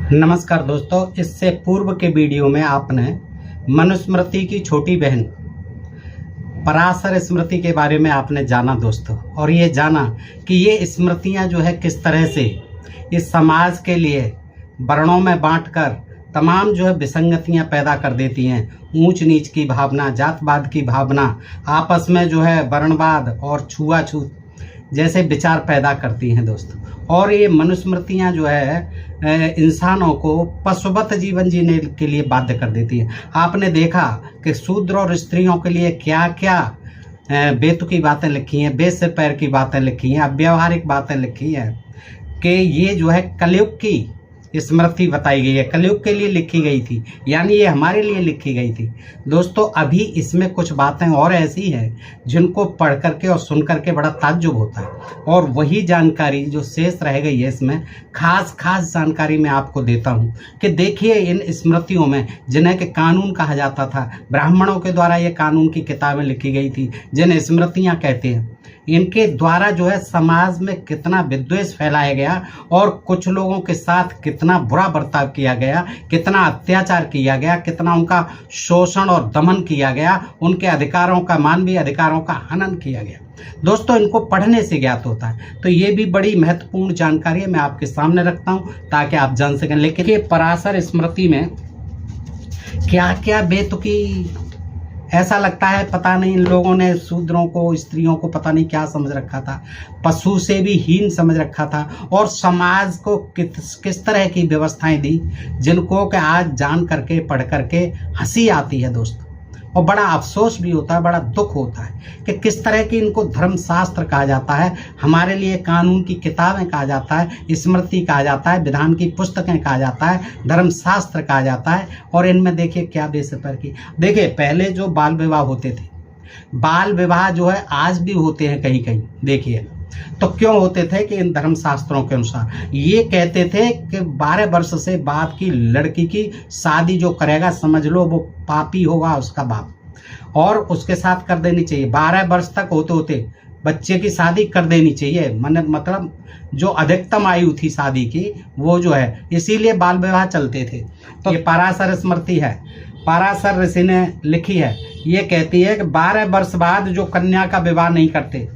नमस्कार दोस्तों, इससे पूर्व के वीडियो में आपने मनुस्मृति की छोटी बहन पराशर स्मृति के बारे में आपने जाना दोस्तों, और ये जाना कि ये स्मृतियां जो है किस तरह से इस समाज के लिए वर्णों में बांटकर तमाम जो है विसंगतियां पैदा कर देती हैं। ऊंच नीच की भावना, जातवाद की भावना, आपस में जो है वर्णवाद और छुआछूत जैसे विचार पैदा करती हैं दोस्तों। और ये मनुस्मृतियां जो है इंसानों को पशुवत जीवन जीने के लिए बाध्य कर देती है। आपने देखा कि शूद्र और स्त्रियों के लिए क्या क्या बेतुकी बातें लिखी हैं, बेत से पैर की बातें लिखी हैं, अव्यावहारिक बातें लिखी हैं कि ये जो है कलयुग की स्मृति बताई गई है, कलयुग के लिए लिखी गई थी, यानी ये हमारे लिए लिखी गई थी दोस्तों। अभी इसमें कुछ बातें और ऐसी हैं जिनको पढ़ करके और सुन करके बड़ा ताज्जुब होता है, और वही जानकारी जो शेष रह गई है इसमें खास जानकारी मैं आपको देता हूँ कि देखिए इन स्मृतियों में जिन्हें कि कानून कहा जाता था, ब्राह्मणों के द्वारा ये कानून की किताबें लिखी गई थी जिन्हें स्मृतियाँ कहते हैं, इनके द्वारा जो है समाज में कितना विद्वेष फैलाया गया और कुछ लोगों के साथ कितना बुरा बर्ताव किया गया, कितना अत्याचार किया गया, कितना उनका शोषण और दमन किया गया, उनके अधिकारों का, मानवीय अधिकारों का हनन किया गया दोस्तों। इनको पढ़ने से ज्ञात होता है, तो ये भी बड़ी महत्वपूर्ण जानकारी है, मैं आपके सामने रखता हूँ ताकि आप जान सकें। लेकिन ये पराशर स्मृति में क्या क्या बेतुकी, ऐसा लगता है पता नहीं इन लोगों ने शूद्रों को, स्त्रियों को पता नहीं क्या समझ रखा था, पशु से भी हीन समझ रखा था, और समाज को किस तरह की व्यवस्थाएं दी जिनको कि आज जान करके पढ़ करके हंसी आती है दोस्तों, और बड़ा अफसोस भी होता है, बड़ा दुख होता है कि किस तरह की इनको धर्मशास्त्र कहा जाता है, हमारे लिए कानून की किताबें कहा जाता है, स्मृति कहा जाता है, विधान की पुस्तकें कहा जाता है, धर्मशास्त्र कहा जाता है, और इनमें देखिए क्या बेसपर की। देखिए पहले जो बाल विवाह होते थे, बाल विवाह जो है आज भी होते हैं कहीं कहीं, देखिए तो क्यों होते थे कि इन धर्मशास्त्रों के अनुसार ये कहते थे कि 12 वर्ष से बाद की लड़की की शादी जो करेगा समझ लो वो पापी होगा उसका बाप, और उसके साथ कर देनी चाहिए। 12 वर्ष तक होते होते बच्चे की शादी कर देनी चाहिए, मतलब जो अधिकतम आयु थी शादी की वो जो है, इसीलिए बाल विवाह चलते थे। तो ये पराशर स्मृति है, पराशर ऋषि ने लिखी है, ये कहती है कि 12 वर्ष बाद जो कन्या का विवाह नहीं करते,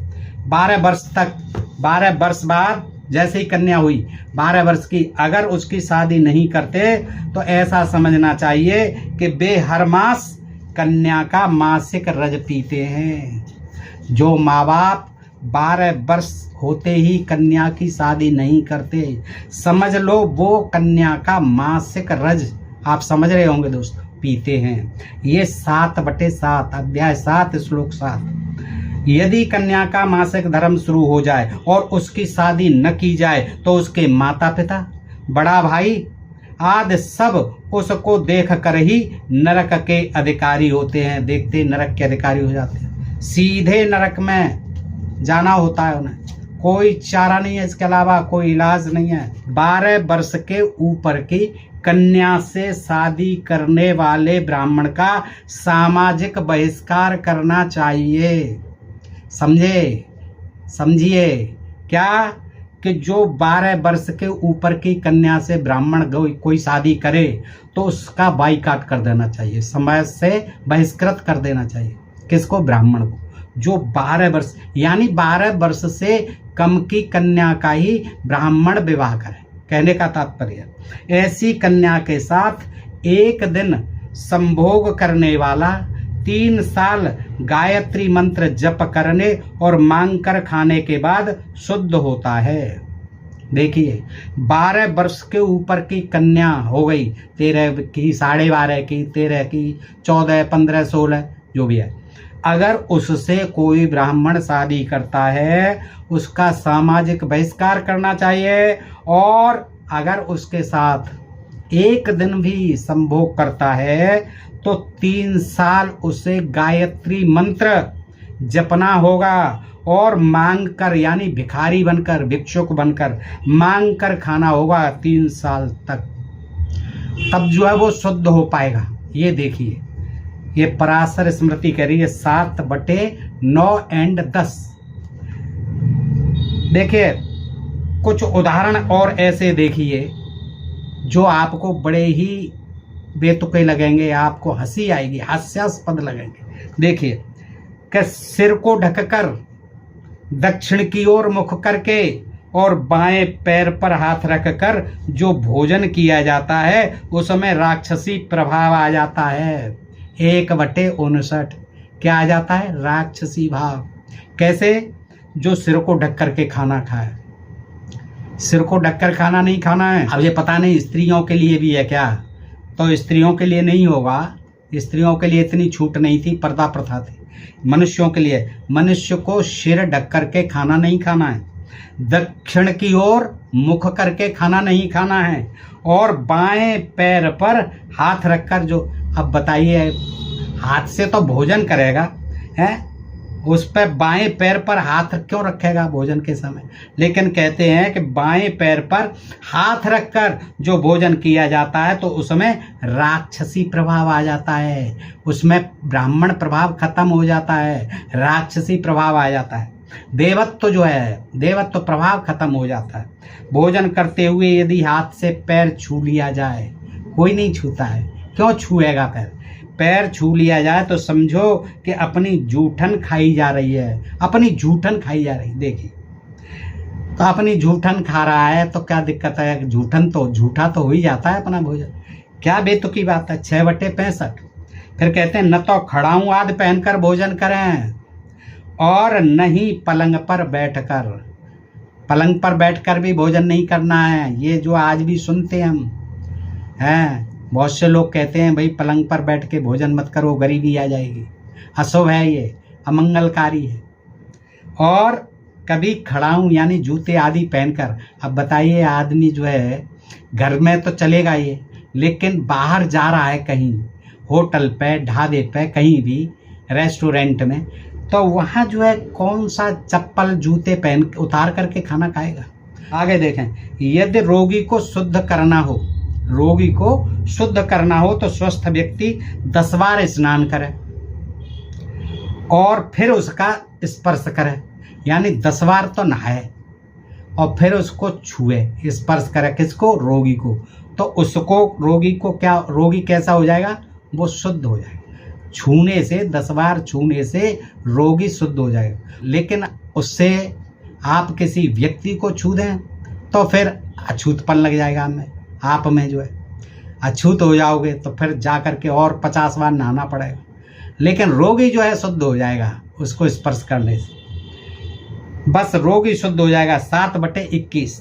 12 वर्ष तक, 12 वर्ष बाद जैसे ही कन्या हुई 12 वर्ष की, अगर उसकी शादी नहीं करते तो ऐसा समझना चाहिए कि वे हर मास कन्या का मासिक रज पीते हैं। जो माँ बाप 12 वर्ष होते ही कन्या की शादी नहीं करते, समझ लो वो कन्या का मासिक रज, आप समझ रहे होंगे दोस्तों, पीते हैं। ये 7/7 अध्याय 7 श्लोक 7। यदि कन्या का मासिक धर्म शुरू हो जाए और उसकी शादी न की जाए तो उसके माता पिता, बड़ा भाई आदि सब उसको देख कर ही नरक के अधिकारी होते हैं, देखते नरक के अधिकारी हो जाते हैं, सीधे नरक में जाना होता है उन्हें, कोई चारा नहीं है, इसके अलावा कोई इलाज नहीं है। 12 वर्ष के ऊपर की कन्या से शादी करने वाले ब्राह्मण का सामाजिक बहिष्कार करना चाहिए। समझिए क्या कि जो 12 वर्ष के ऊपर की कन्या से ब्राह्मण कोई शादी करे तो उसका बाइकाट कर देना चाहिए, समाज से बहिष्कृत कर देना चाहिए। किसको? ब्राह्मण को। जो 12 वर्ष यानी 12 वर्ष से कम की कन्या का ही ब्राह्मण विवाह करे, कहने का तात्पर्य ऐसी कन्या के साथ एक दिन संभोग करने वाला 3 साल गायत्री मंत्र जप करने और मांग कर खाने के बाद शुद्ध होता है। देखिए 12 वर्ष के ऊपर की कन्या हो गई, 13 की, 12.5 की, 13 की, 14, 15, 16 जो भी है, अगर उससे कोई ब्राह्मण शादी करता है उसका सामाजिक बहिष्कार करना चाहिए, और अगर उसके साथ एक दिन भी संभोग करता है तो 3 साल उसे गायत्री मंत्र जपना होगा, और मांग कर यानी भिखारी बनकर, भिक्षुक बनकर मांग कर खाना होगा 3 साल तक, तब जो है वो शुद्ध हो पाएगा। ये देखिए ये पराशर स्मृति कह रही है 7/9 और 10। देखिए कुछ उदाहरण और ऐसे देखिए जो आपको बड़े ही बेतुके लगेंगे, आपको हंसी आएगी, हास्यास्पद लगेंगे। देखिए कि सिर को ढककर दक्षिण की ओर मुख करके और बाएं पैर पर हाथ रखकर जो भोजन किया जाता है उसमें राक्षसी प्रभाव आ जाता है। 1/59 क्या आ जाता है? राक्षसी भाव। कैसे? जो सिर को ढक करके खाना खाए। सिर को ढककर खाना नहीं खाना है। अब ये पता नहीं स्त्रियों के लिए भी है क्या, तो स्त्रियों के लिए नहीं होगा, स्त्रियों के लिए इतनी छूट नहीं थी, पर्दा प्रथा थी। मनुष्यों के लिए, मनुष्य को सिर ढक करके खाना नहीं खाना है, दक्षिण की ओर मुख करके खाना नहीं खाना है, और बाएं पैर पर हाथ रखकर जो, अब बताइए हाथ से तो भोजन करेगा है, उस पर बाएं पैर पर हाथ क्यों रखेगा भोजन के समय? लेकिन कहते हैं कि बाएं पैर पर हाथ रखकर जो भोजन किया जाता है तो उसमें राक्षसी प्रभाव आ जाता है, उसमें ब्राह्मण प्रभाव खत्म हो जाता है, राक्षसी प्रभाव आ जाता है, देवत्व जो है, देवत्व प्रभाव खत्म हो जाता है। भोजन करते हुए यदि हाथ से पैर छू लिया जाए, कोई नहीं छूता है, क्यों छुएगा? पैर छू लिया जाए तो समझो कि अपनी जूठन खाई जा रही है, अपनी जूठन खाई जा रही। देखिए तो अपनी जूठन खा रहा है तो क्या दिक्कत है? जूठन तो झूठा तो हो ही जाता है अपना भोजन, क्या बेतुकी बात है। 6/65 फिर कहते हैं न तो खड़ाऊं आदि पहनकर भोजन करें और नहीं पलंग पर बैठकर। पलंग पर बैठकर भी भोजन नहीं करना है। ये जो आज भी सुनते हम हैं, बहुत से लोग कहते हैं भाई पलंग पर बैठ के भोजन मत करो, गरीबी आ जाएगी, अशुभ है, ये अमंगलकारी है। और कभी खड़ाऊं यानी जूते आदि पहनकर। अब बताइए आदमी जो है घर में तो चलेगा ये, लेकिन बाहर जा रहा है कहीं, होटल पे, ढाबे पे, कहीं भी रेस्टोरेंट में, तो वहाँ जो है कौन सा चप्पल जूते पहन उतार करके खाना खाएगा? आगे देखें, यदि रोगी को शुद्ध करना हो, रोगी को शुद्ध करना हो तो स्वस्थ व्यक्ति 10 बार स्नान करे और फिर उसका स्पर्श करे, यानी 10 बार तो नहाए और फिर उसको छुए, स्पर्श करे। किसको? रोगी को। तो उसको, रोगी को क्या, रोगी कैसा हो जाएगा? वो शुद्ध हो जाएगा। छूने से, 10 बार छूने से रोगी शुद्ध हो जाएगा। लेकिन उससे आप किसी व्यक्ति को छू दें तो फिर अछूतपन लग जाएगा हमें, आप में जो है अछूत हो जाओगे, तो फिर जा कर के और 50 बार नहाना पड़ेगा। लेकिन रोगी जो है शुद्ध हो जाएगा उसको स्पर्श करने से, बस रोगी शुद्ध हो जाएगा। 7/21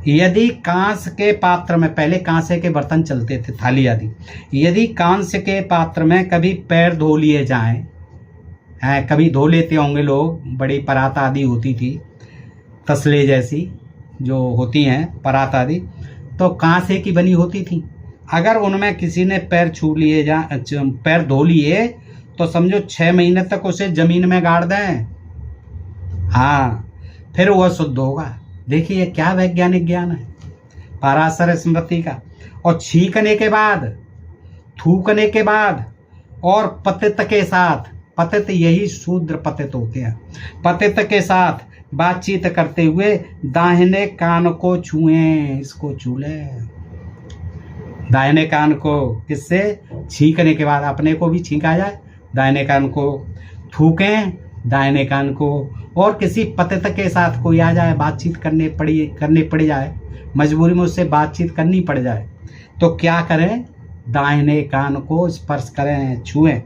यदि कांस के पात्र में, पहले कांसे के बर्तन चलते थे, थाली आदि, यदि कांस के पात्र में कभी पैर धो लिए जाएं, कभी धो लेते होंगे लोग, बड़ी परात आदि होती थी, तसले जैसी जो होती हैं परात आदि, तो कांसे की बनी होती थी। अगर उनमें किसी ने पैर छू लिए पैर धो लिए तो समझो 6 महीने तक उसे जमीन में गाड़ दें, हाँ, फिर वह शुद्ध होगा। देखिए क्या वैज्ञानिक ज्ञान है पराशर स्मृति का। और छींकने के बाद, थूकने के बाद और पतित के साथ, पतित यही शूद्र पतित होते हैं, पतित के साथ बातचीत करते हुए दाहिने कान को छुएं, इसको छू लें, दाहिने कान को। किससे? छींकने के बाद, अपने को भी छींका जाए, दाहिने कान को थूकें, दाहिने कान को। और किसी पतित के साथ कोई आ जाए, बातचीत करनी पड़ जाए, मजबूरी में उससे बातचीत करनी पड़ जाए, तो क्या करें? दाहिने कान को स्पर्श करें, छुएं।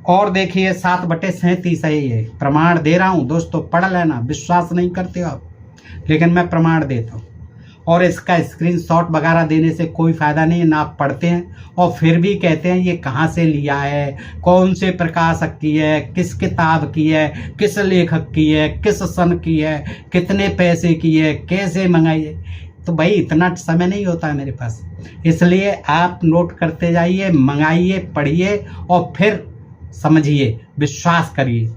और देखिए 7/37 है, ये प्रमाण दे रहा हूँ दोस्तों, पढ़ लेना। विश्वास नहीं करते हो आप, लेकिन मैं प्रमाण देता हूँ। और इसका स्क्रीनशॉट वगैरह देने से कोई फ़ायदा नहीं है, ना आप पढ़ते हैं और फिर भी कहते हैं ये कहाँ से लिया है, कौन से प्रकाशक की है, किस किताब की है, किस लेखक की है, किस सन की है, कितने पैसे की है, कैसे मंगाई है। तो भाई इतना समय नहीं होता है मेरे पास, इसलिए आप नोट करते जाइए, मंगाइए, पढ़िए और फिर समझिए, विश्वास करिए,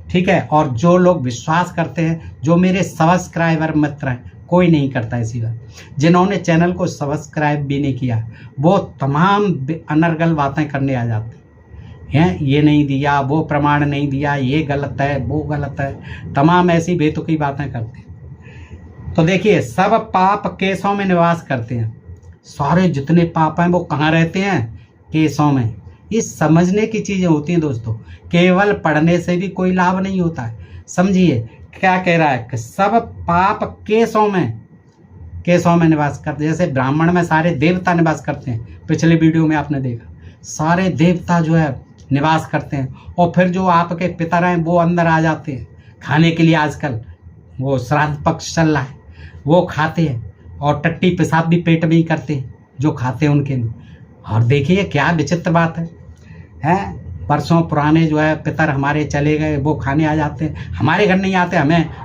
ठीक है। और जो लोग विश्वास करते हैं, जो मेरे सब्सक्राइबर मित्र हैं, कोई नहीं करता इसी बात, जिन्होंने चैनल को सब्सक्राइब भी नहीं किया वो तमाम अनर्गल बातें करने आ जाते हैं, ये नहीं दिया, वो प्रमाण नहीं दिया, ये गलत है, वो गलत है, तमाम ऐसी बेतुकी बातें करते हैं। तो देखिए सब पाप केशों में निवास करते हैं, सारे जितने पाप हैं वो कहाँ रहते हैं? केशों में। ये समझने की चीज़ें होती हैं दोस्तों, केवल पढ़ने से भी कोई लाभ नहीं होता है। समझिए क्या कह रहा है कि सब पाप केशों में निवास करते हैं। जैसे ब्राह्मण में सारे देवता निवास करते हैं, पिछले वीडियो में आपने देखा, सारे देवता जो है निवास करते हैं। और फिर जो आपके पितर हैं वो अंदर आ जाते हैं खाने के लिए। आजकल वो श्राद्ध पक्ष चल रहा है, वो खाते हैं और टट्टी पेशाब भी पेट में ही करते हैं जो खाते हैं उनके। और देखिए क्या विचित्र बात है? वर्षों पुराने जो है पितर हमारे चले गए, वो खाने आ जाते हैं, हमारे घर नहीं आते,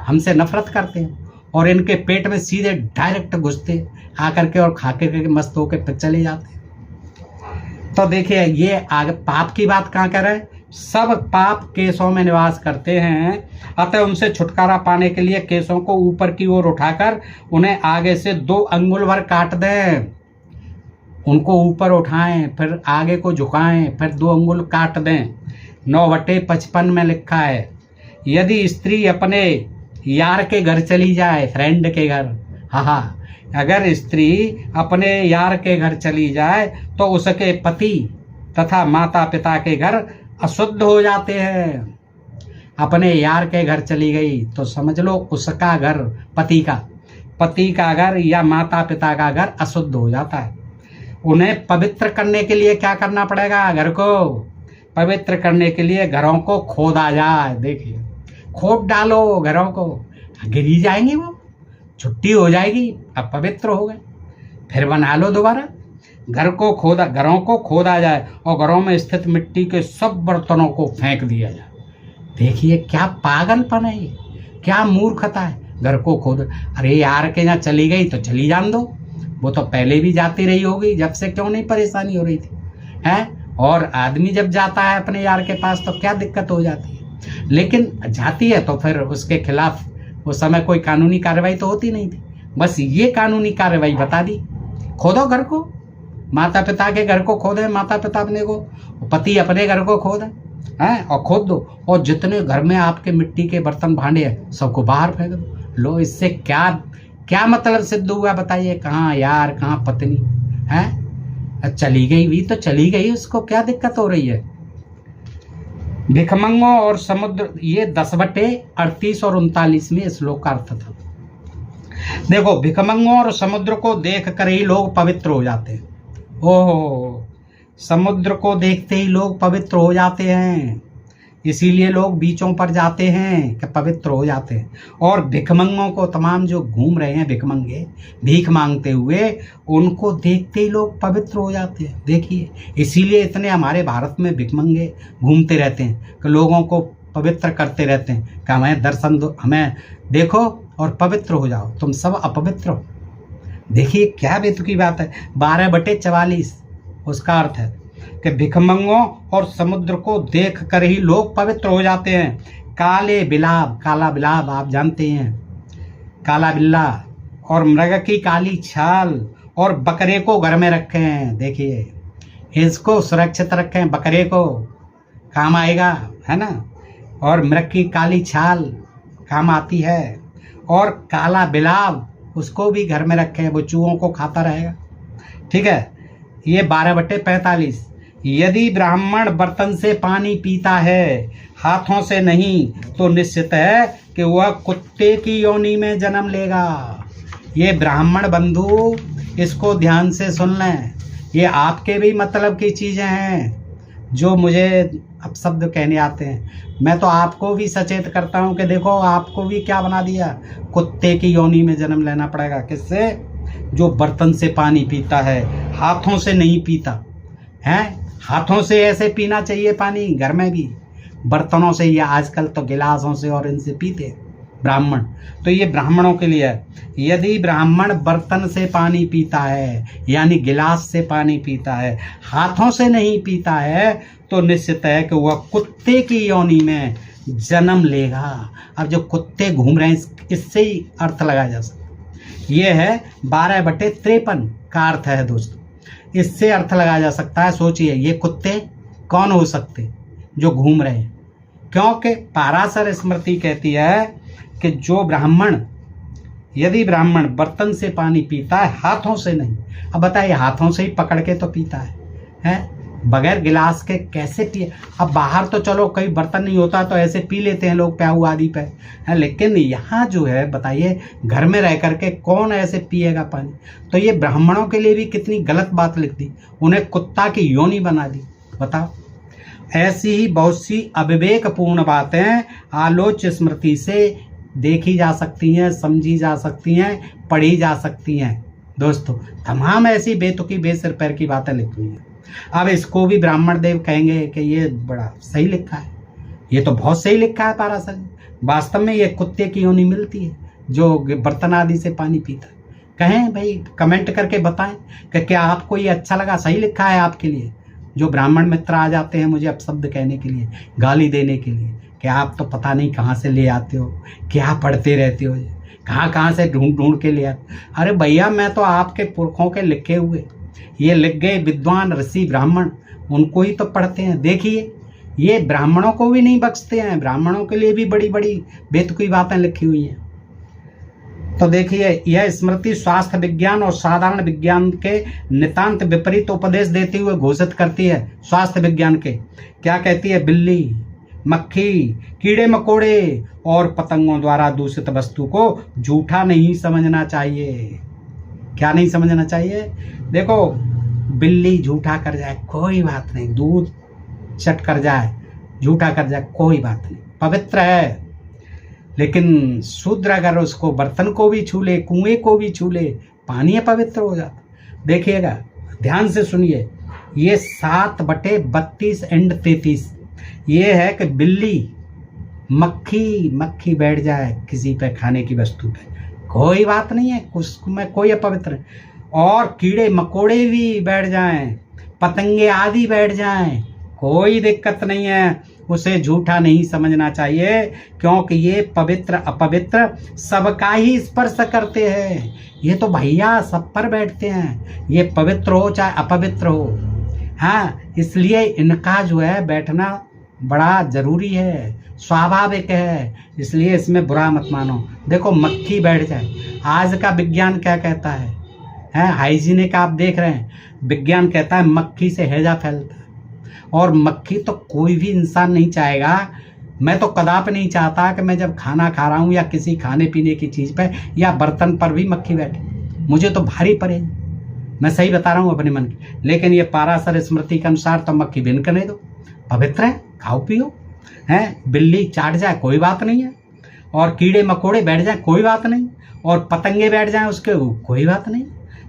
हमसे नफरत करते हैं और इनके पेट में सीधे डायरेक्ट घुसते आकर के और खा के मस्त होकर फिर चले जाते हैं। तो देखिए ये आगे पाप की बात कहाँ कर रहे हैं? सब पाप केशों में निवास करते हैं, अतः उनसे छुटकारा पाने के लिए केशों को ऊपर की ओर उठाकर उन्हें आगे से 2 अंगुल भर काट दें। उनको ऊपर उठाएं, फिर आगे को झुकाएं, फिर 2 अंगुल काट दें। 9/55 में लिखा है, यदि स्त्री अपने यार के घर चली जाए, फ्रेंड के घर, हाँ, अगर स्त्री अपने यार के घर चली जाए तो उसके पति तथा माता पिता के घर अशुद्ध हो जाते हैं। अपने यार के घर चली गई तो समझ लो उसका घर, पति का घर या माता पिता का घर अशुद्ध हो जाता है। उन्हें पवित्र करने के लिए क्या करना पड़ेगा? घर को पवित्र करने के लिए घरों को खोदा जाए। देखिए खोद डालो घरों को, गिरी जाएंगे, वो छुट्टी हो जाएगी, अब पवित्र हो गए, फिर बना लो दोबारा। घरों को खोदा जाए और घरों में स्थित मिट्टी के सब बर्तनों को फेंक दिया जाए। देखिए क्या पागलपन है ये, क्या मूर्खता है। घर को खोद, अरे यार के यहाँ चली गई तो चली जान दो, वो तो पहले भी जाती रही होगी, जब से क्यों नहीं परेशानी हो रही थी हैं? और आदमी जब जाता है अपने यार के पास तो क्या दिक्कत हो जाती है, लेकिन जाती है तो फिर उसके खिलाफ उस समय कोई कानूनी कार्रवाई तो होती नहीं थी। बस ये कानूनी कार्रवाई बता दी, खोदो घर को, माता पिता के घर को खोदे, माता पिता अपने को, पति अपने घर को खोदे हैं और खोद दो, और जितने घर में आपके मिट्टी के बर्तन भांडे हैं सबको बाहर फेंक दो। लो इससे क्या मतलब सिद्ध हुआ बताइए? कहाँ यार, कहाँ पत्नी है? चली गई भी तो चली गई, उसको क्या दिक्कत हो रही है? भिखमंगों और समुद्र, ये 10/38 और 39 में श्लोक का अर्थ था। देखो भिखमंगों और समुद्र को देख कर ही लोग पवित्र हो जाते हैं। ओहो, समुद्र को देखते ही लोग पवित्र हो जाते हैं, इसीलिए लोग बीचों पर जाते हैं कि पवित्र हो जाते हैं। और भिखमंगों को, तमाम जो घूम रहे हैं भिखमंगे भीख मांगते हुए, उनको देखते ही लोग पवित्र हो जाते हैं। देखिए इसीलिए इतने हमारे भारत में भिखमंगे घूमते रहते हैं कि लोगों को पवित्र करते रहते हैं कि हमें दर्शन दो, हमें देखो और पवित्र हो जाओ, तुम सब अपवित्र हो। देखिए क्या बेतुकी बात है। 12/44 उसका अर्थ है कि भिखमंगों और समुद्र को देख कर ही लोग पवित्र हो जाते हैं। काले बिलाव, काला बिलाव आप जानते हैं, काला बिल्ला, और मृग की काली छाल और बकरे को घर में रखें। देखिए इसको सुरक्षित रखें, बकरे को काम आएगा, है ना। और मृग की काली छाल काम आती है, और काला बिलाव उसको भी घर में रखें, वो चूहों को खाता रहेगा। ठीक है, ये 12/45। यदि ब्राह्मण बर्तन से पानी पीता है, हाथों से नहीं, तो निश्चित है कि वह कुत्ते की योनि में जन्म लेगा। ये ब्राह्मण बंधु इसको ध्यान से सुन लें, ये आपके भी मतलब की चीज़ें हैं जो मुझे अब शब्द कहने आते हैं। मैं तो आपको भी सचेत करता हूँ कि देखो आपको भी क्या बना दिया, कुत्ते की योनि में जन्म लेना पड़ेगा। किससे? जो बर्तन से पानी पीता है, हाथों से नहीं पीता है। हाथों से ऐसे पीना चाहिए पानी, घर में भी बर्तनों से, या आजकल तो गिलासों से और इनसे पीते ब्राह्मण। तो ये ब्राह्मणों के लिए है। यदि ब्राह्मण बर्तन से पानी पीता है, यानी गिलास से पानी पीता है, हाथों से नहीं पीता है, तो निश्चित है कि वह कुत्ते की योनि में जन्म लेगा। अब जो कुत्ते घूम रहे हैं इससे ही अर्थ लगाया जा सकता है। ये है 12/53 का अर्थ है दोस्तों, इससे अर्थ लगाया जा सकता है। सोचिए ये कुत्ते कौन हो सकते जो घूम रहे हैं, क्योंकि पराशर स्मृति कहती है कि जो ब्राह्मण यदि ब्राह्मण बर्तन से पानी पीता है, हाथों से नहीं, अब बताइए हाथों से ही पकड़ के तो पीता है बगैर गिलास के कैसे पिए। अब बाहर तो चलो कई बर्तन नहीं होता तो ऐसे पी लेते हैं लोग प्याऊ आदि पे है, लेकिन यहाँ जो है बताइए घर में रह करके कौन ऐसे पिएगा पानी। तो ये ब्राह्मणों के लिए भी कितनी गलत बात लिख दी, उन्हें कुत्ता की योनि बना दी। बताओ, ऐसी ही बहुत सी अविवेकपूर्ण बातें आलोच्य स्मृति से देखी जा सकती हैं, समझी जा सकती हैं, पढ़ी जा सकती हैं। दोस्तों तमाम ऐसी बेतुकी बेसिर पैर की बातें लिखी हुई हैं। अब इसको भी ब्राह्मण देव कहेंगे कि ये बड़ा सही लिखा है, ये तो बहुत सही लिखा है पाराशर। वास्तव में ये कुत्ते की योनि मिलती है जो बर्तन आदि से पानी पीता है। कहें भाई, कमेंट करके बताएं कि क्या आपको ये अच्छा लगा, सही लिखा है आपके लिए। जो ब्राह्मण मित्र आ जाते हैं मुझे अपशब्द कहने के लिए, गाली देने के लिए कि आप तो पता नहीं कहाँ से ले आते हो, क्या पढ़ते रहते हो, कहाँ से ढूंढ ढूंढ के ले आते। अरे भैया, मैं तो आपके पुरखों के लिखे हुए, ये लिख गए विद्वान ऋषि ब्राह्मण, उनको ही तो पढ़ते हैं। देखिए ये ब्राह्मणों को भी नहीं बख्शते हैं, ब्राह्मणों के लिए भी बड़ी बड़ी बेतुकी बातें लिखी हुई हैं। तो देखिए, यह स्मृति स्वास्थ्य विज्ञान और साधारण विज्ञान के नितांत विपरीत उपदेश देते हुए घोषित करती है। स्वास्थ्य विज्ञान के क्या कहती है? बिल्ली, मक्खी, कीड़े मकोड़े और पतंगों द्वारा दूषित वस्तु को झूठा नहीं समझना चाहिए। क्या नहीं समझना चाहिए? देखो, बिल्ली झूठा कर जाए कोई बात नहीं, दूध चट कर जाए, झूठा कर जाए कोई बात नहीं, पवित्र है। लेकिन शूद्र अगर उसको बर्तन को भी छू ले, कुएं को भी छू ले, पानी पवित्र हो जाता। देखिएगा, ध्यान से सुनिए, ये 7/32 एंड 33 ये है कि बिल्ली, मक्खी बैठ जाए किसी पे खाने की वस्तु पे, कोई बात नहीं है, उसमें कोई अपवित्र है। और कीड़े मकोड़े भी बैठ जाएं, पतंगे आदि बैठ जाएं, कोई दिक्कत नहीं है, उसे झूठा नहीं समझना चाहिए, क्योंकि ये पवित्र अपवित्र सबका ही स्पर्श करते हैं। ये तो भैया सब पर बैठते हैं, ये पवित्र हो चाहे अपवित्र हो। हाँ, इसलिए इनका जो है बैठना बड़ा जरूरी है, स्वाभाविक है, इसलिए इसमें बुरा मत मानो। देखो, मक्खी बैठ जाए, आज का विज्ञान क्या कहता है हाइजीनिक आप देख रहे हैं, विज्ञान कहता है मक्खी से हैजा फैलता है। और मक्खी तो कोई भी इंसान नहीं चाहेगा, मैं तो कदापि नहीं चाहता कि मैं जब खाना खा रहा हूँ या किसी खाने पीने की चीज़ पे या बर्तन पर भी मक्खी बैठे, मुझे तो भारी पड़ेगी। मैं सही बता रहा हूँ अपने मन की। लेकिन ये पाराशर स्मृति के अनुसार तो मक्खी बिन करने दो, पवित्र है, खाओ पियो। बिल्ली चाट जाए कोई बात नहीं है, और कीड़े मकोड़े बैठ जाए कोई बात नहीं, और पतंगे बैठ जाएं उसके कोई बात नहीं।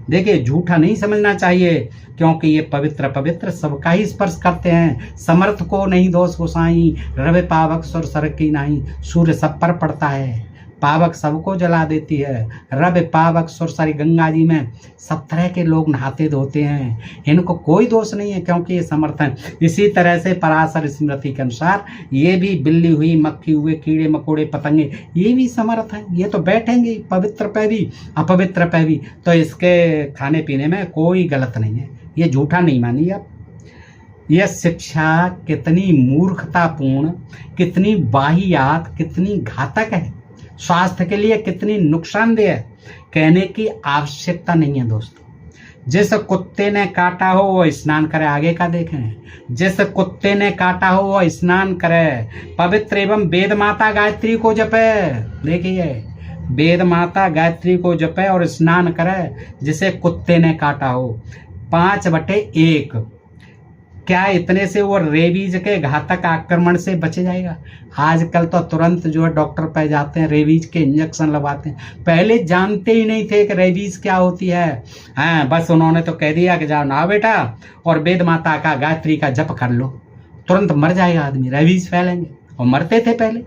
देखिए, झूठा नहीं समझना चाहिए, क्योंकि ये पवित्र सबका ही स्पर्श करते हैं। समर्थ को नहीं दोष गोसाई, रवि पावक सुर सर की नहीं। सूर्य सब पर पड़ता है, पावक सबको जला देती है। रवि पावक सुर सारी गंगा जी में सब तरह के लोग नहाते धोते हैं, इनको कोई दोष नहीं है, क्योंकि ये समर्थ हैं। इसी तरह से पराशर स्मृति के अनुसार ये भी बिल्ली हुई, मक्खी हुए, कीड़े मकोड़े, पतंगे, ये भी समर्थ हैं, ये तो बैठेंगे पवित्र पे भी अपवित्र पे भी। तो इसके खाने पीने में कोई गलत नहीं है, ये झूठा नहीं मानिए आप। यह शिक्षा कितनी मूर्खतापूर्ण, कितनी वाहियात, कितनी घातक है, स्वास्थ्य के लिए कितनी नुकसानदेह है, कहने की आवश्यकता नहीं है दोस्तों। जिस कुत्ते ने काटा हो वो स्नान करे, आगे का देखें। जिस कुत्ते ने काटा हो वो स्नान करे, पवित्र एवं वेद माता गायत्री को जपे। देखिए, वेद माता गायत्री को जपे और स्नान करे जिसे कुत्ते ने काटा हो। 5/1 क्या इतने से वो रेबीज के घातक आक्रमण से बच जाएगा? आजकल तो तुरंत जो है डॉक्टर पे जाते हैं, रेबीज के इंजेक्शन लगवाते हैं। पहले जानते ही नहीं थे कि रेबीज क्या होती है। बस उन्होंने तो कह दिया कि जाओ ना बेटा और वेद माता का गायत्री का जप कर लो, तुरंत मर जाएगा आदमी, रेबीज फैलेंगे। और मरते थे पहले,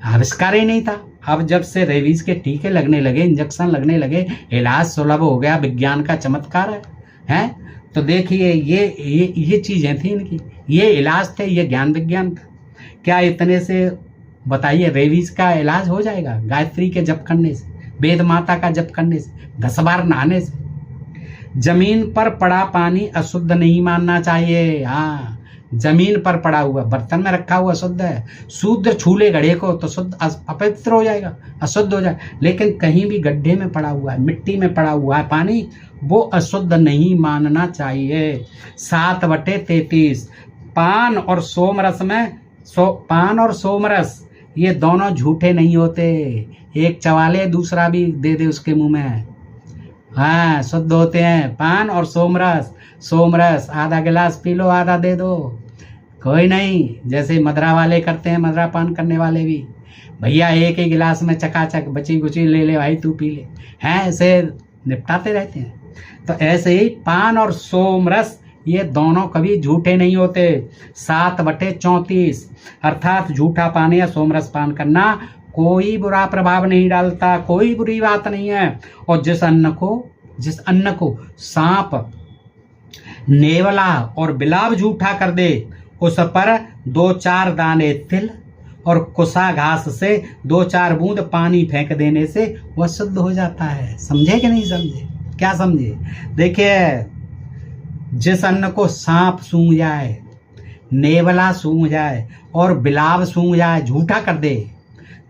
आविष्कार ही नहीं था। अब जब से रेबीज के टीके लगने लगे, इंजेक्शन लगने लगे, इलाज सुलभ हो गया, विज्ञान का चमत्कार है। तो देखिए, ये चीज़ें थी इनकी, ये इलाज थे, ये ज्ञान विज्ञान था। क्या इतने से बताइए रेबीज का इलाज हो जाएगा गायत्री के जप करने से, वेद माता का जप करने से, 10 बार नहाने से? जमीन पर पड़ा पानी अशुद्ध नहीं मानना चाहिए। हाँ, जमीन पर पड़ा हुआ, बर्तन में रखा हुआ शुद्ध है। शूद्र छूले घड़े को तो शुद्ध अपवित्र हो जाएगा, अशुद्ध हो जाए। लेकिन कहीं भी गड्ढे में पड़ा हुआ है, मिट्टी में पड़ा हुआ है पानी, वो अशुद्ध नहीं मानना चाहिए। 7/33 पान और सोमरस में पान और सोमरस ये दोनों झूठे नहीं होते। एक चवाले दूसरा भी दे दे उसके मुंह में, हाँ शुद्ध होते हैं। पान और सोमरस, सोमरस आधा गिलास पी लो, आधा दे दो, कोई नहीं। जैसे मदरा वाले करते हैं, मदरा पान करने वाले भी, भैया एक ही गिलास में चकाचक बची कुची ले ले भाई, तू पी ले, हैं ऐसे निपटाते रहते हैं। तो ऐसे ही पान और सोमरस ये दोनों कभी झूठे नहीं होते। 7/34 अर्थात झूठा पान या सोमरस पान करना कोई बुरा प्रभाव नहीं डालता, कोई बुरी बात नहीं है। और जिस अन्न को सांप, नेवला और बिलाव झूठा कर दे, उस पर 2-4 दाने तिल और कुसा घास से 2-4 बूंद पानी फेंक देने से वह शुद्ध हो जाता है। समझे कि नहीं समझे? क्या समझे? देखिए, जिस अन्न को सांप सूंघ जाए, नेवला सूंघ जाए और बिलाव सूंघ जाए, झूठा कर दे,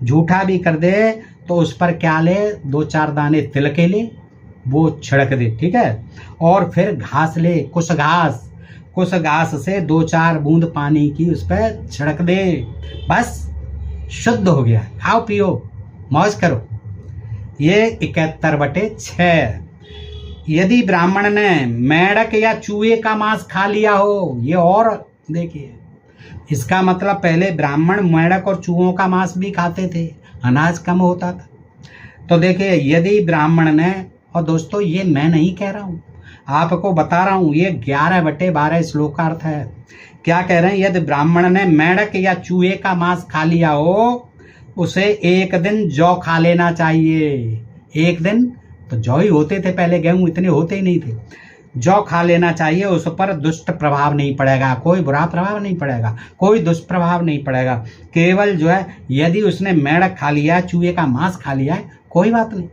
झूठा भी कर दे, तो उस पर क्या ले, 2-4 दाने तिल के ले, वो छिड़क दे, ठीक है। और फिर घास ले, कुछ घास से 2-4 बूंद पानी की उस पर छिड़क दे, बस शुद्ध हो गया। खाओ पियो मौज करो। ये 71/6 यदि ब्राह्मण ने मेंढक या चूहे का मांस खा लिया हो, ये और देखिए, इसका मतलब पहले ब्राह्मण मेंढक और चूहों का मांस भी खाते थे, अनाज कम होता था। तो देखिए, यदि ब्राह्मण ने, और दोस्तों ये मैं नहीं कह रहा हूँ, आपको बता रहा हूँ, ये 11/12 श्लोकार्थ है। क्या कह रहे हैं? यदि ब्राह्मण ने मेंढक या चूहे का मांस खा लिया हो, उसे 1 दिन जौ खा लेना चाहिए। 1 दिन तो जौ ही होते थे पहले, गेहूं इतने होते ही नहीं थे। जौ खा लेना चाहिए, उस पर दुष्ट प्रभाव नहीं पड़ेगा, कोई बुरा प्रभाव नहीं पड़ेगा, कोई दुष्प्रभाव नहीं पड़ेगा। केवल जो है, यदि उसने मेंढक खा लिया, चूहे का मांस खा लिया है, कोई बात नहीं,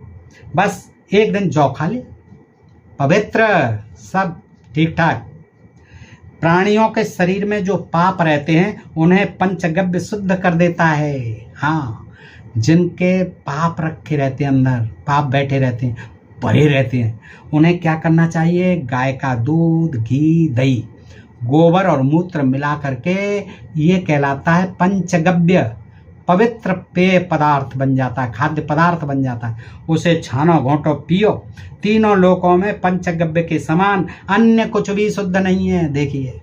बस 1 दिन जौ खा ले, पवित्र, सब ठीक ठाक। प्राणियों के शरीर में जो पाप रहते हैं उन्हें पंचगव्य शुद्ध कर देता है। हाँ, जिनके पाप रखे रहते हैं, अंदर पाप बैठे रहते हैं, भरे रहते हैं, उन्हें क्या करना चाहिए? गाय का दूध, घी, दही, गोबर और मूत्र मिला करके, ये कहलाता है पंचगव्य, पवित्र पेय पदार्थ बन जाता है, खाद्य पदार्थ बन जाता है। उसे छानो, घोंटो, पियो। तीनों लोकों में पंचगव्य के समान अन्य कुछ भी शुद्ध नहीं है। देखिए,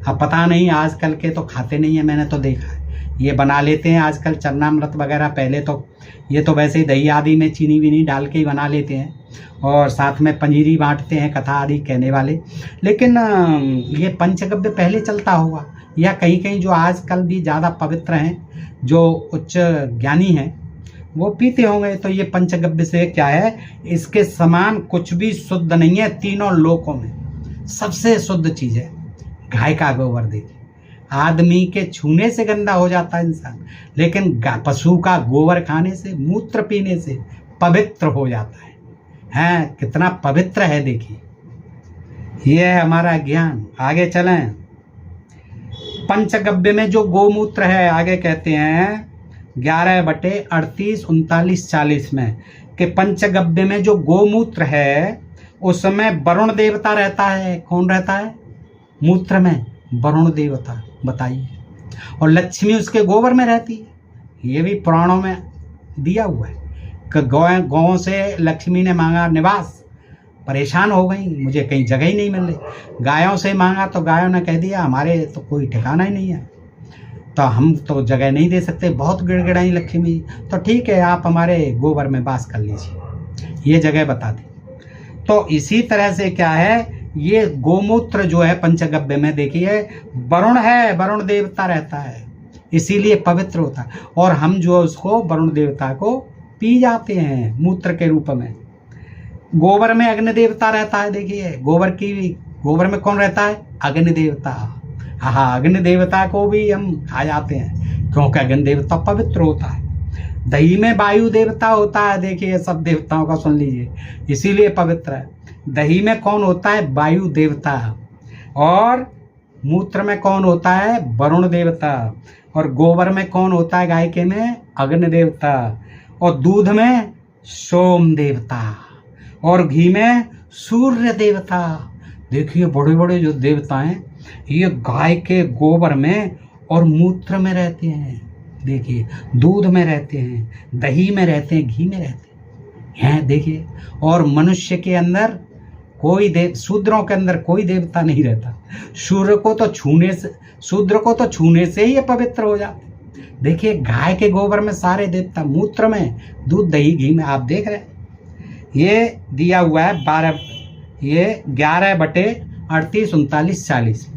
अब पता नहीं, आजकल के तो खाते नहीं है, मैंने तो देखा है, ये बना लेते हैं आजकल चरणामृत वगैरह। पहले तो ये तो वैसे ही दही आदि में चीनी वीनी डाल के ही बना लेते हैं, और साथ में पंजीरी बांटते हैं कथा आदि कहने वाले। लेकिन ये पंचगव्य पहले चलता होगा, या कहीं कहीं जो आजकल भी ज़्यादा पवित्र हैं, जो उच्च ज्ञानी हैं, वो पीते होंगे। तो ये पंचगव्य से क्या है, इसके समान कुछ भी शुद्ध नहीं है। तीनों लोकों में सबसे शुद्ध चीज़ है गाय का गोबर। देखिए, आदमी के छूने से गंदा हो जाता है इंसान, लेकिन पशु का गोबर खाने से, मूत्र पीने से पवित्र हो जाता है। हैं, कितना पवित्र है देखिए, ये है हमारा ज्ञान। आगे चलें, पंचगव्य में जो गोमूत्र है, आगे कहते हैं 11/38, 39, 40 में, कि पंचगव्य में जो गोमूत्र है उसमें वरुण देवता रहता है। कौन रहता है? मूत्र में वरुण देवता, बताइए। और लक्ष्मी उसके गोबर में रहती है, ये भी पुराणों में दिया हुआ है कि गौओं से लक्ष्मी ने मांगा निवास, परेशान हो गई, मुझे कहीं जगह ही नहीं मिल रही। गायों से मांगा तो गायों ने कह दिया हमारे तो कोई ठिकाना ही नहीं है, तो हम तो जगह नहीं दे सकते। बहुत गिड़गिड़ाई लक्ष्मी, तो ठीक है आप हमारे गोबर में वास कर लीजिए, ये जगह बता दी। तो इसी तरह से क्या है, ये गोमूत्र जो है पंचगव्य में, देखिए वरुण है, वरुण देवता रहता है, इसीलिए पवित्र होता है। और हम जो उसको वरुण देवता को पी जाते हैं मूत्र के रूप में। गोबर में अग्नि देवता रहता है। देखिए, गोबर में कौन रहता है? अग्नि देवता। हाँ, अग्नि देवता को भी हम खा जाते हैं, क्योंकि अग्नि देवता पवित्र होता है। दही में वायु देवता होता है। देखिए, सब देवताओं का सुन लीजिए, इसीलिए पवित्र है। दही में कौन होता है? वायु देवता। और मूत्र में कौन होता है? वरुण देवता। और गोबर में कौन होता है गाय के में? अग्नि देवता। और दूध में सोम देवता। और घी में सूर्य देवता। देखिए बड़े बड़े जो देवता हैं ये गाय के गोबर में और मूत्र में रहते हैं। देखिए दूध में रहते हैं, दही में रहते हैं, घी में रहते हैं। देखिए और मनुष्य के अंदर कोई शूद्रों के अंदर कोई देवता नहीं रहता। शूद्र को तो छूने से ही ये पवित्र हो जाते। देखिए गाय के गोबर में सारे देवता, मूत्र में, दूध, दही, घी में। आप देख रहे हैं ये दिया हुआ है 11/38, 39, 40।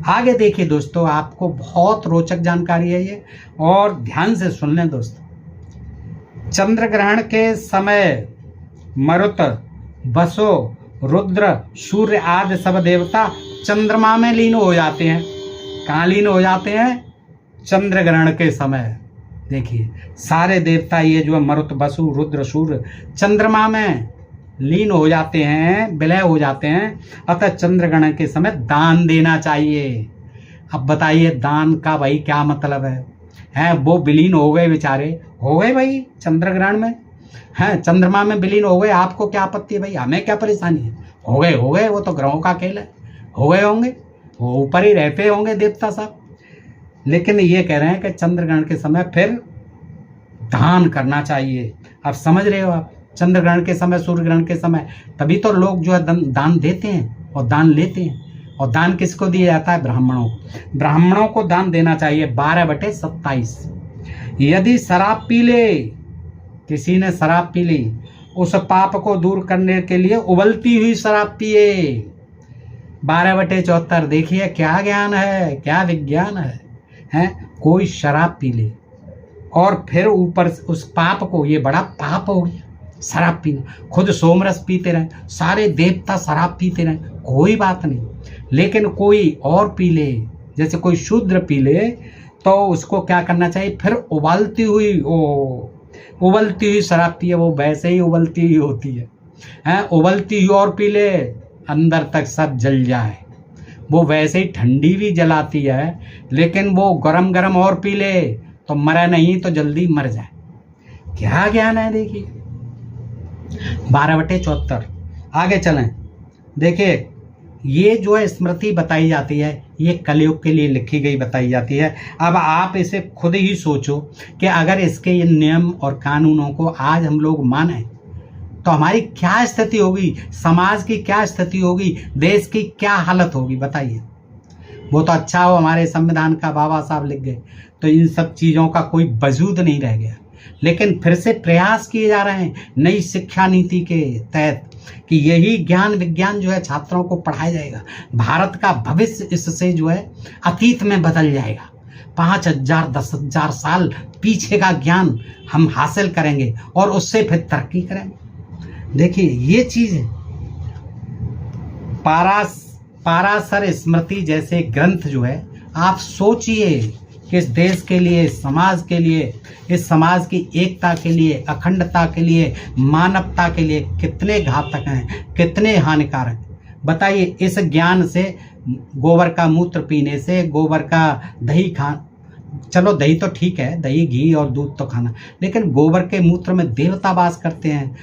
आगे देखिए दोस्तों, आपको बहुत रोचक जानकारी है ये, और ध्यान से सुन लें दोस्तों। चंद्र ग्रहण के समय मरुत, बसो, रुद्र, सूर्य आदि सब देवता चंद्रमा में लीन हो जाते हैं। कहाँ लीन हो जाते हैं? चंद्र ग्रहण के समय। देखिए सारे देवता ये जो मरुत, बसु, रुद्र, सूर्य चंद्रमा में लीन हो जाते हैं, विलय हो जाते हैं। अतः चंद्र ग्रहण के समय दान देना चाहिए। अब बताइए दान का भाई क्या मतलब है? वो विलीन हो गए, बेचारे हो गए भाई चंद्र ग्रहण में, हैं चंद्रमा में विलीन हो गए। आपको क्या आपत्ति है भाई? हमें क्या परेशानी है? हो गए, वो तो ग्रहों का खेल है। हो गए होंगे, वो ऊपर ही रहते होंगे देवता साहब। लेकिन ये कह रहे हैं कि चंद्र ग्रहण के समय फिर दान करना चाहिए। अब समझ रहे हो आप? चंद्र ग्रहण के समय, सूर्य ग्रहण के समय, तभी तो लोग जो है दान देते हैं और दान लेते हैं। और दान किसको दिया जाता है? ब्राह्मणों को। ब्राह्मणों को दान देना चाहिए 12/27। यदि शराब पी ले, किसी ने शराब पी ली, उस पाप को दूर करने के लिए उबलती हुई शराब पिए। 12/74। देखिए क्या ज्ञान है, क्या विज्ञान है? कोई शराब पी ले और फिर ऊपर उस पाप को, ये बड़ा पाप हो गया शराब पीना। खुद सोमरस पीते रहे, सारे देवता शराब पीते रहे, कोई बात नहीं। लेकिन कोई और पी ले, जैसे कोई शूद्र पी ले, तो उसको क्या करना चाहिए? फिर उबलती हुई शराब पिए। वो वैसे ही उबलती ही होती है, उबलती हुई और पी ले, अंदर तक सब जल जाए। वो वैसे ही ठंडी भी जलाती है, लेकिन वो गरम गरम और पी ले तो मरे नहीं तो जल्दी मर जाए। क्या ज्ञान है देखिए। 12/74। आगे चलें। देखिए ये जो है स्मृति बताई जाती है, ये कलयुग के लिए लिखी गई बताई जाती है। अब आप इसे खुद ही सोचो कि अगर इसके ये नियम और कानूनों को आज हम लोग माने तो हमारी क्या स्थिति होगी, समाज की क्या स्थिति होगी, देश की क्या हालत होगी, बताइए। वो तो अच्छा हो हमारे संविधान का बाबा साहब लिख गए तो इन सब चीज़ों का कोई वजूद नहीं रह गया। लेकिन फिर से प्रयास किए जा रहे हैं नई शिक्षा नीति के तहत कि यही ज्ञान विज्ञान जो है छात्रों को पढ़ाया जाएगा। भारत का भविष्य इससे जो है अतीत में बदल जाएगा। 5000 10,000 साल पीछे का ज्ञान हम हासिल करेंगे और उससे फिर तरक्की करेंगे। देखिए ये चीज़ है। पाराशर स्मृति जैसे ग्रंथ जो है, आप सोचिए कि इस देश के लिए, समाज के लिए, इस समाज की एकता के लिए, अखंडता के लिए, मानवता के लिए कितने घातक हैं, कितने हानिकारक। बताइए इस ज्ञान से, गोबर का मूत्र पीने से, गोबर का दही चलो दही तो ठीक है, दही घी और दूध तो खाना, लेकिन गोबर के मूत्र में देवता वास करते हैं,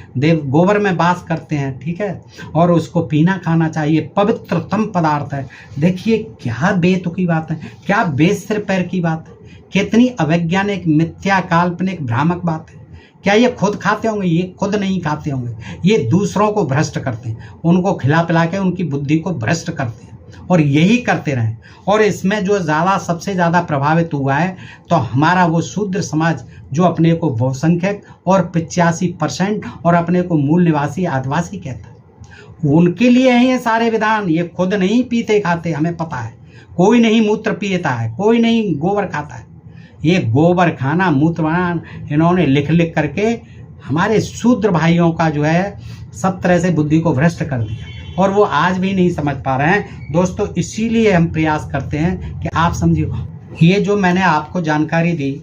गोबर में वास करते हैं, ठीक है, और उसको पीना खाना चाहिए, पवित्रतम पदार्थ है। देखिए क्या बेतुकी बात है, क्या बेसिर पैर की बात है, कितनी अवैज्ञानिक, मिथ्या, काल्पनिक, भ्रामक बात है। क्या ये खुद खाते होंगे? ये खुद नहीं खाते होंगे, ये दूसरों को भ्रष्ट करते हैं, उनको खिला पिला के उनकी बुद्धि को भ्रष्ट करते हैं, और यही करते रहें। और इसमें जो सबसे ज़्यादा प्रभावित हुआ है तो हमारा वो शूद्र समाज जो अपने को बहुसंख्यक और 85% और अपने को मूल निवासी आदिवासी कहता है, उनके लिए है ये सारे विधान। ये खुद नहीं पीते खाते, हमें पता है। कोई नहीं मूत्र पीता है, कोई नहीं गोबर खाता है। ये गोबर खाना, मूत्र बनाना, इन्होंने लिख लिख करके हमारे शूद्र भाइयों का जो है सब तरह से बुद्धि को भ्रष्ट कर दिया, और वो आज भी नहीं समझ पा रहे हैं दोस्तों। इसीलिए हम प्रयास करते हैं कि आप समझिए। ये जो मैंने आपको जानकारी दी,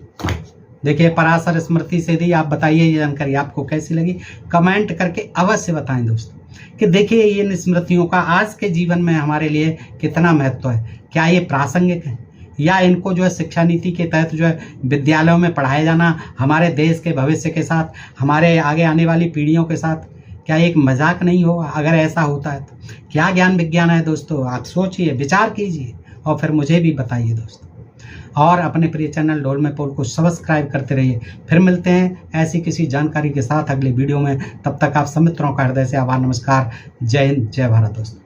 देखिए पराशर स्मृति से दी, आप बताइए ये जानकारी आपको कैसी लगी, कमेंट करके अवश्य बताएं दोस्तों। कि देखिए इन स्मृतियों का आज के जीवन में हमारे लिए कितना महत्व है। क्या ये प्रासंगिक है, या इनको जो है शिक्षा नीति के तहत जो है विद्यालयों में पढ़ाया जाना हमारे देश के भविष्य के साथ, हमारे आगे आने वाली पीढ़ियों के साथ क्या एक मजाक नहीं होगा? अगर ऐसा होता है तो क्या ज्ञान विज्ञान है दोस्तों? आप सोचिए, विचार कीजिए और फिर मुझे भी बताइए दोस्तों। और अपने प्रिय चैनल डोल में पोल को सब्सक्राइब करते रहिए। फिर मिलते हैं ऐसी किसी जानकारी के साथ अगले वीडियो में। तब तक आप सब मित्रों का हृदय से आभार, नमस्कार, जय हिंद, जय भारत दोस्तों।